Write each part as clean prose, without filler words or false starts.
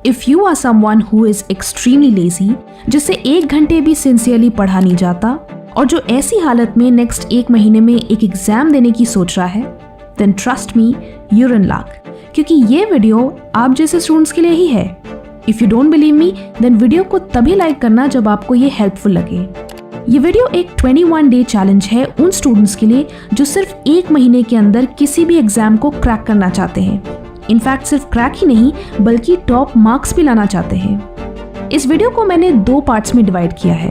If you are someone who is extremely lazy, जिससे 1 घंटे भी सिंसियरली पढ़ा नहीं जाता और जो ऐसी हालत में नेक्स्ट 1 महीने में एक एग्जाम देने की सोच रहा है, then trust me, you're in luck, क्योंकि ये वीडियो आप जैसे स्टूडेंट्स के लिए ही है। If you don't believe me, then video को तभी लाइक करना जब आपको ये हेल्पफुल लगे। ये वीडियो एक 21 डे चैलेंज है उन स्टूडेंट्स के लिए जो सिर्फ 1 महीने के अंदर किसी भी एग्जाम को क्रैक करना चाहते हैं। इनफैक्ट सिर्फ क्रैक ही नहीं बल्कि टॉप मार्क्स भी लाना चाहते हैं। इस वीडियो को मैंने 2 पार्ट्स में डिवाइड किया है।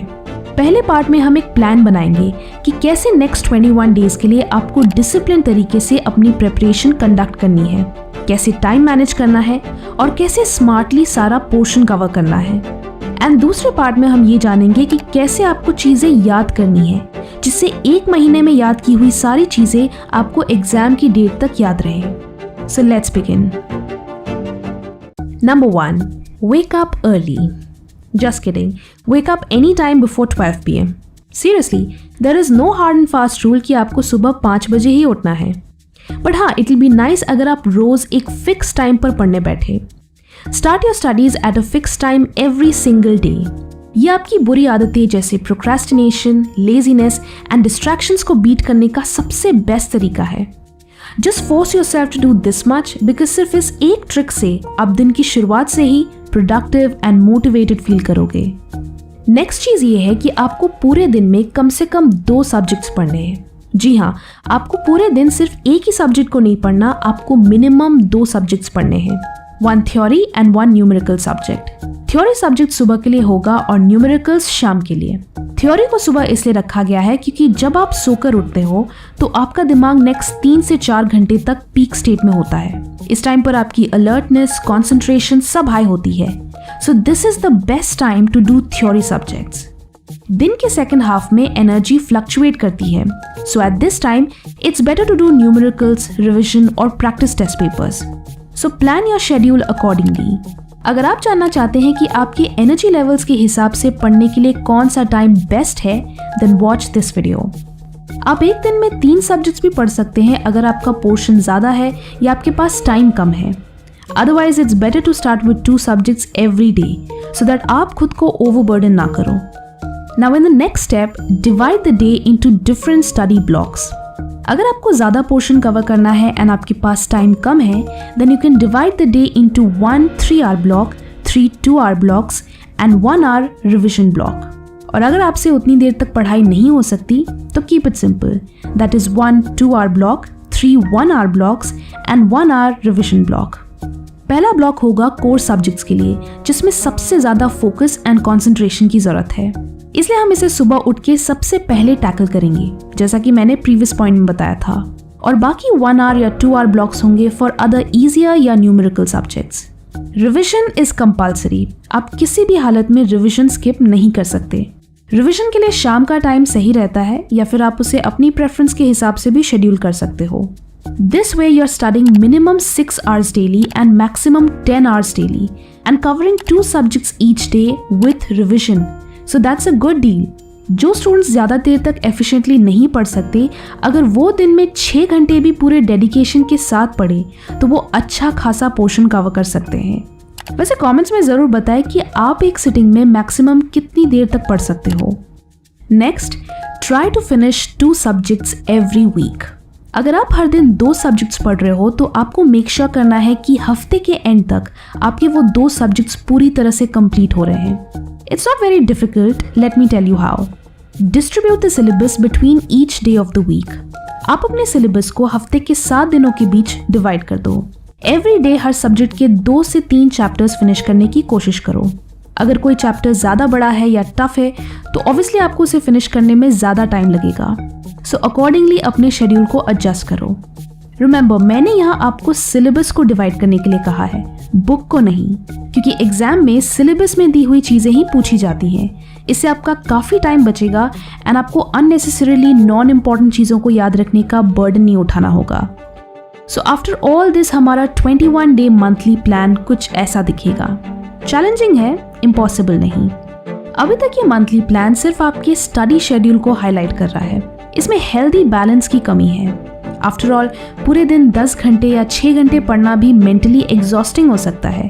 पहले पार्ट में हम एक प्लान बनाएंगे कि कैसे नेक्स्ट 21 डेज के लिए आपको डिसिप्लिन तरीके से अपनी प्रिपरेशन कंडक्ट करनी है, कैसे टाइम मैनेज करना है और कैसे स्मार्टली सारा पोर्शन कवर करना है। एंड दूसरे पार्ट में हम ये जानेंगे कि कैसे आपको चीज़ें याद करनी है जिससे 1 महीने में याद की हुई सारी चीज़ें आपको एग्जाम की डेट तक याद रहे। So let's begin. Number 1. Wake up early. Just kidding. Wake up anytime before 12 p.m. Seriously, there is no hard and fast rule कि आपको सुबह 5 बजे ही उठना है। But हाँ, it will be nice अगर आप रोज एक फिक्स टाइम पर पढ़ने बैठे। Start your studies at a fixed time every single day. ये आपकी बुरी आदतें जैसे procrastination, laziness and distractions को बीट करने का सबसे बेस्ट तरीका है। Just force yourself to do this much because सिर्फ इस एक ट्रिक से आप दिन की शुरुआत से ही प्रोडक्टिव एंड मोटिवेटेड फील करोगे। नेक्स्ट चीज ये है कि आपको पूरे दिन में कम से कम 2 सब्जेक्ट्स पढ़ने हैं। जी हाँ, आपको पूरे दिन सिर्फ एक ही सब्जेक्ट को नहीं पढ़ना, आपको मिनिमम 2 सब्जेक्ट्स पढ़ने हैं, 1 theory and 1 numerical subject. Theory subject सुबह के लिए होगा और न्यूमेरिकल्स शाम के लिए। थ्योरी को सुबह इसलिए रखा गया है क्योंकि जब आप सोकर उठते हो तो आपका दिमाग नेक्स्ट 3 से 4 घंटे तक पीक स्टेट में होता है। इस टाइम पर आपकी अलर्टनेस, कंसंट्रेशन सब हाई होती है। So this is the best time to do theory subjects. दिन के सेकेंड हाफ में एनर्जी फ्लक्चुएट करती है, so at this time it's better to do numericals, revision और practice test papers. So plan your schedule accordingly. अगर आप जानना चाहते हैं कि आपके एनर्जी लेवल्स के हिसाब से पढ़ने के लिए कौन सा टाइम बेस्ट है, देन वॉच दिस वीडियो। आप एक दिन में 3 सब्जेक्ट्स भी पढ़ सकते हैं अगर आपका पोर्शन ज़्यादा है या आपके पास टाइम कम है। Otherwise it's better to start with 2 subjects every day so that आप खुद को ओवरबर्डन ना करो। Now in the next step, divide the day into different study blocks. अगर आपको ज़्यादा पोर्शन कवर करना है एंड आपके पास टाइम कम है, then you can divide the day into 1 3-hour block, 3 2-hour blocks and 1 hour revision block. और अगर आपसे उतनी देर तक पढ़ाई नहीं हो सकती तो keep it simple, that is 1 2-hour block, 3 1-hour blocks and 1 hour revision block. पहला ब्लॉक होगा कोर सब्जेक्ट्स के लिए जिसमें सबसे ज़्यादा फोकस एंड कॉन्सेंट्रेशन की ज़रूरत है, इसलिए हम इसे सुबह उठ के सबसे पहले टैकल करेंगे जैसा कि मैंने प्रीवियस पॉइंट में बताया था। और बाकी 1 hour या 2 hour ब्लॉक्स होंगे फॉर अदर ईजियर या numerical subjects. Revision is compulsory. आप किसी भी हालत में रिविजन स्किप नहीं कर सकते। रिविजन के लिए शाम का टाइम सही रहता है या फिर आप उसे अपनी प्रेफरेंस के हिसाब से भी शेड्यूल कर सकते हो। This way you are studying minimum 6 hours daily and maximum 10 hours daily and covering 2 subjects each day with revision. So that's a good deal. जो स्टूडेंट्स ज़्यादा देर तक एफिशिएंटली नहीं पढ़ सकते, अगर वो दिन में 6 घंटे भी पूरे डेडिकेशन के साथ पढ़े तो वो अच्छा खासा पोर्शन कवर कर सकते हैं। वैसे कमेंट्स में ज़रूर बताएं कि आप एक सिटिंग में मैक्सिमम कितनी देर तक पढ़ सकते हो। Next, try to finish 2 subjects every week. अगर आप हर दिन 2 सब्जेक्ट्स पढ़ रहे हो तो आपको मेक श्योर करना है कि हफ्ते के एंड तक आपके वो 2 सब्जेक्ट्स पूरी तरह से कंप्लीट हो रहे हैं। It's not very difficult, let me tell you how. Distribute the syllabus between each day of the week. आप अपने सिलेबस को हफ्ते के 7 दिनों के बीच डिवाइड कर दो। एवरी डे हर सब्जेक्ट के 2 से 3 चैप्टर्स फिनिश करने की कोशिश करो। अगर कोई चैप्टर ज़्यादा बड़ा है या टफ है तो ऑब्वियसली आपको उसे फिनिश करने में ज़्यादा टाइम लगेगा। सो अकॉर्डिंगली अपने शेड्यूल को एडजस्ट करो। रिमेंबर, मैंने यहाँ आपको सिलेबस को डिवाइड करने के लिए कहा है, बुक को नहीं, क्योंकि एग्जाम में सिलेबस में दी हुई चीज़ें ही पूछी जाती हैं। इससे आपका काफ़ी टाइम बचेगा एंड आपको अननेसेसरीली नॉन इम्पॉर्टेंट चीज़ों को याद रखने का बर्डन नहीं उठाना होगा। सो आफ्टर ऑल दिस हमारा 21 डे मंथली प्लान कुछ ऐसा दिखेगा। चैलेंजिंग है, इम्पॉसिबल नहीं। अभी तक ये मंथली प्लान सिर्फ आपके स्टडी शेड्यूल को हाईलाइट कर रहा है। इसमें हेल्दी बैलेंस की कमी है। आफ्टर ऑल पूरे दिन 10 घंटे या 6 घंटे पढ़ना भी मेंटली एग्जॉस्टिंग हो सकता है।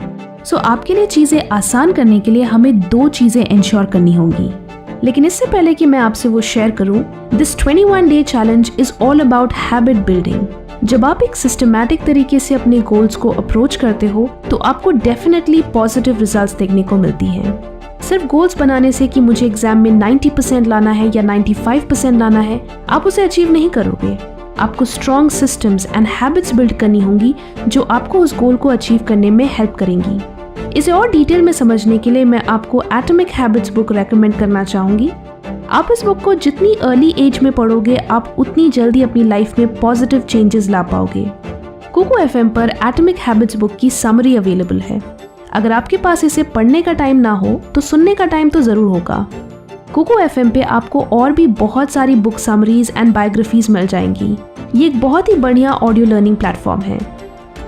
सो आपके लिए चीज़ें आसान करने के लिए हमें 2 चीज़ें इंश्योर करनी होंगी। लेकिन इससे पहले कि मैं आपसे वो शेयर करूं, this 21 day challenge is all about habit building. जब आप एक सिस्टमैटिक तरीके से अपने गोल्स को अप्रोच करते हो तो आपको डेफिनेटली पॉजिटिव रिजल्ट्स देखने को मिलती हैं। सिर्फ गोल्स बनाने से कि मुझे एग्जाम में 90% लाना है या 95% लाना है, आप उसे अचीव नहीं करोगे। आपको strong systems and habits build करनी होंगी जो आपको उस गोल को अचीव करने में हेल्प करेंगी। इसे और डिटेल में समझने के लिए मैं आपको एटॉमिक हैबिट्स बुक रेकमेंड करना चाहूँगी। आप इस बुक को जितनी अर्ली एज में पढ़ोगे, आप उतनी जल्दी अपनी लाइफ में पॉजिटिव चेंजेस ला पाओगे। कुकू FM पर एटॉमिक हैबिट्स बुक की समरी अवेलेबल है। अगर आपके पास इसे पढ़ने का टाइम ना हो तो सुनने का टाइम तो ज़रूर होगा। कुकू FM पे आपको और भी बहुत सारी बुक समरीज एंड बायोग्राफीज मिल जाएंगी। ये एक बहुत ही बढ़िया ऑडियो लर्निंग प्लेटफॉर्म है।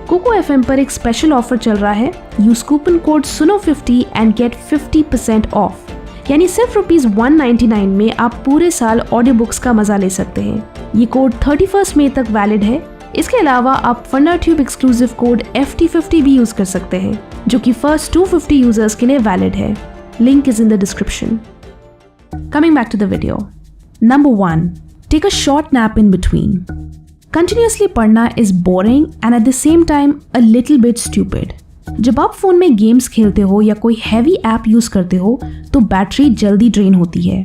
कुकू FM पर एक स्पेशल ऑफर चल रहा है। Use coupon code SUNO50 and get 50% off, यानी सिर्फ ₹199 में आप पूरे साल ऑडियो बुक्स का मजा ले सकते हैं। ये कोड 31 मई तक वैलिड है। इसके अलावा आप फंडाट्यूब एक्सक्लूसिव कोड FT50 भी यूज कर सकते हैं, जो कि फर्स्ट 250 यूजर्स के लिए वैलिड है। Link is in the description. Coming back to the video. Number 1, take a short nap in between. Continuously पढ़ना is boring and at the same time a little bit stupid. जब आप phone में games खेलते हो या कोई heavy app use करते हो तो बैटरी जल्दी ड्रेन होती है।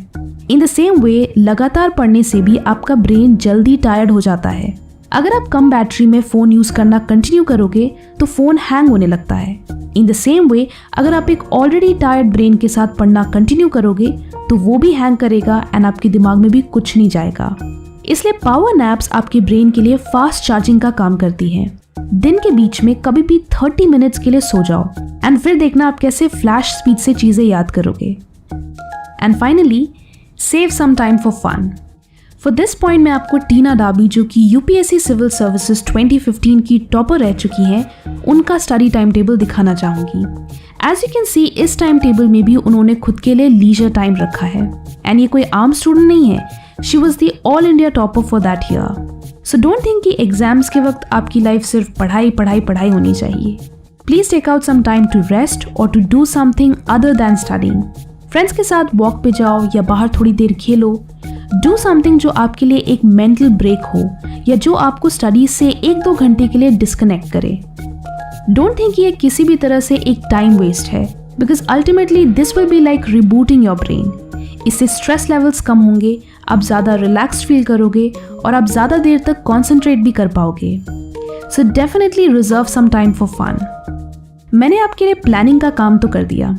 इन द सेम वे लगातार पढ़ने से भी आपका ब्रेन जल्दी टायर्ड हो जाता है। अगर आप कम बैटरी में फोन यूज करना कंटिन्यू करोगे तो फोन हैंग होने लगता है। इन द सेम वे अगर आप एक ऑलरेडी टायर्ड ब्रेन के साथ पढ़ना कंटिन्यू करोगे तो वो भी हैंग करेगा एंड आपके दिमाग में भी कुछ नहीं जाएगा। इसलिए पावर नैप्स आपके ब्रेन के लिए फास्ट चार्जिंग का काम करती हैं। दिन के बीच में कभी भी 30 मिनट्स के लिए सो जाओ एंड फिर देखना आप कैसे फ्लैश स्पीड से चीजें याद करोगे। And finally, save some time for fun. For this point मैं आपको टीना डाबी, जो कि UPSC सिविल सर्विसेज 2015 की टॉपर रह चुकी हैं, उनका स्टडी टाइम टेबल दिखाना चाहूंगी। एज यू कैन सी, इस टाइम टेबल में भी उन्होंने खुद के लिए लीजर टाइम रखा है। एंड ये कोई आम स्टूडेंट नहीं है, she was the all India topper for that year. So don't think कि एग्जाम्स के वक्त आपकी लाइफ सिर्फ पढ़ाई पढ़ाई पढ़ाई होनी चाहिए। Please take out some time to rest और to do something other than studying. Friends के साथ वॉक पे जाओ या बाहर थोड़ी देर खेलो। डू समथिंग जो आपके लिए एक मेंटल ब्रेक हो या जो आपको स्टडीज से 1-2 घंटे के लिए डिस्कनेक्ट करे। डोंट थिंक ये किसी भी तरह से एक टाइम वेस्ट है, because ultimately this will be like rebooting your brain. इससे स्ट्रेस लेवल्स कम होंगे, आप ज़्यादा रिलैक्स्ड फील करोगे और आप ज़्यादा देर तक कॉन्सेंट्रेट भी कर पाओगे। So definitely reserve some time for fun. मैंने आपके लिए प्लानिंग का काम तो कर दिया,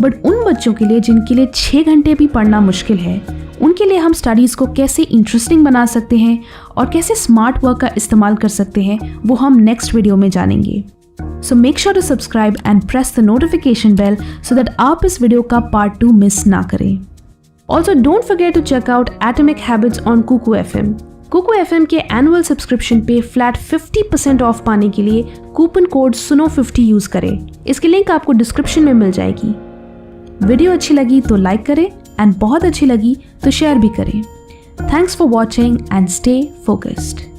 बट उन बच्चों के लिए जिनके लिए 6 घंटे भी पढ़ना मुश्किल है, उनके लिए हम स्टडीज़ को कैसे इंटरेस्टिंग बना सकते हैं और कैसे स्मार्ट वर्क का इस्तेमाल कर सकते हैं, वो हम नेक्स्ट वीडियो में जानेंगे। So make sure to subscribe and press the notification bell so that आप इस वीडियो का पार्ट 2 मिस ना करें। Also don't forget to check out atomic habits on Kuku FM। Kuku FM के एनुअल सब्सक्रिप्शन पे फ्लैट 50% ऑफ पाने के लिए कूपन कोड SUNO50 यूज करें। इसकी लिंक आपको डिस्क्रिप्शन में मिल जाएगी। वीडियो अच्छी लगी तो लाइक करें एंड बहुत अच्छी लगी तो शेयर भी करें। Thanks for watching and stay focused.